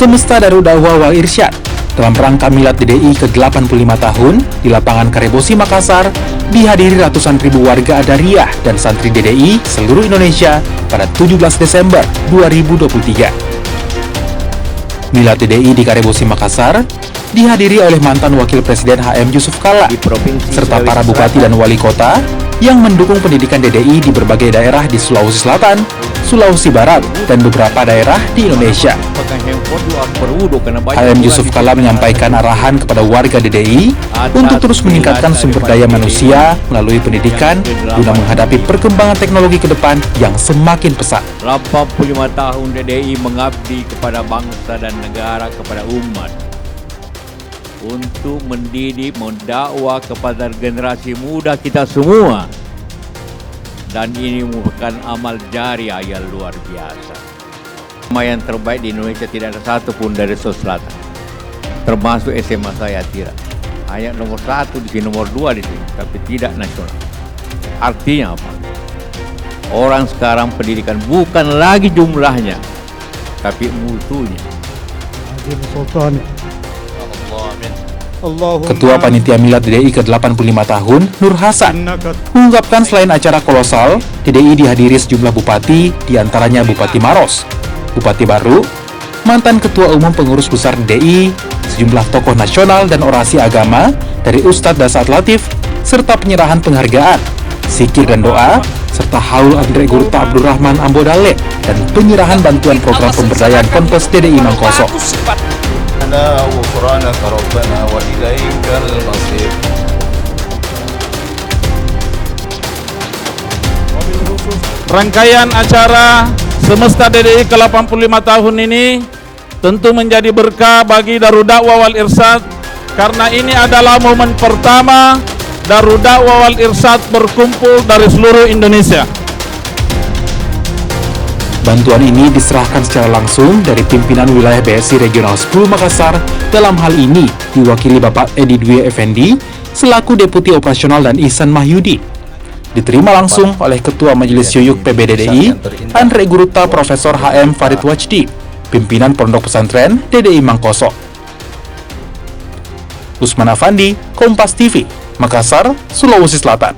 Semesta Darul Dakwah wal Irsyad dalam rangka Milad DDI ke-85 tahun di lapangan Karebosi Makassar dihadiri ratusan ribu warga Adariyah dan santri DDI seluruh Indonesia pada 17 Desember 2023. Milad DDI di Karebosi Makassar dihadiri oleh mantan Wakil Presiden HM Yusuf Kalla serta para bupati dan wali kota yang mendukung pendidikan DDI di berbagai daerah di Sulawesi Selatan, Sulawesi Barat, dan beberapa daerah di Indonesia. HM Yusuf Kalla menyampaikan arahan kepada warga DDI untuk terus meningkatkan sumber daya manusia melalui pendidikan guna menghadapi perkembangan teknologi ke depan yang semakin pesat. 85 tahun DDI mengabdi kepada bangsa dan negara, kepada umat, untuk mendidik, mendakwah kepada generasi muda kita semua. Dan ini merupakan amal jariah yang luar biasa. Yang terbaik di Indonesia tidak ada satu pun dari Sulawesi Selatan, termasuk SMA saya tidak. Hanya nomor 1 di sini, nomor 2 di sini, tapi tidak nasional. Artinya apa? Orang sekarang pendidikan bukan lagi jumlahnya, tapi mutunya. Ketua Panitia Milad DDI ke-85 tahun, Nur Hasan, mengungkapkan selain acara kolosal, DDI dihadiri sejumlah bupati, diantaranya Bupati Maros, Bupati Baru, mantan Ketua Umum Pengurus Besar DDI, sejumlah tokoh nasional dan orasi agama dari Ustadz Dasat Latif, serta penyerahan penghargaan, zikir dan doa, serta haul Andre Gurta Abdurrahman Ambodale, dan penyerahan bantuan program pemberdayaan Ponpes DDI Mangkoso. Rangkaian acara Semesta DDI ke-85 tahun ini tentu menjadi berkah bagi Darul Dakwah wal Irsyad, karena ini adalah momen pertama Darul Dakwah wal Irsyad berkumpul dari seluruh Indonesia. Bantuan ini diserahkan secara langsung dari pimpinan wilayah BSI Regional 10 Makassar, dalam hal ini diwakili Bapak Edi Dwi Effendi selaku Deputi Operasional dan Ihsan Mahyudi. Diterima langsung oleh Ketua Majelis Syuyukh PBDDI, Andre Gurta Profesor HM Farid Wajdi, pimpinan Pondok Pesantren DDI Mangkoso. Usman Afandi, Kompas TV, Makassar, Sulawesi Selatan.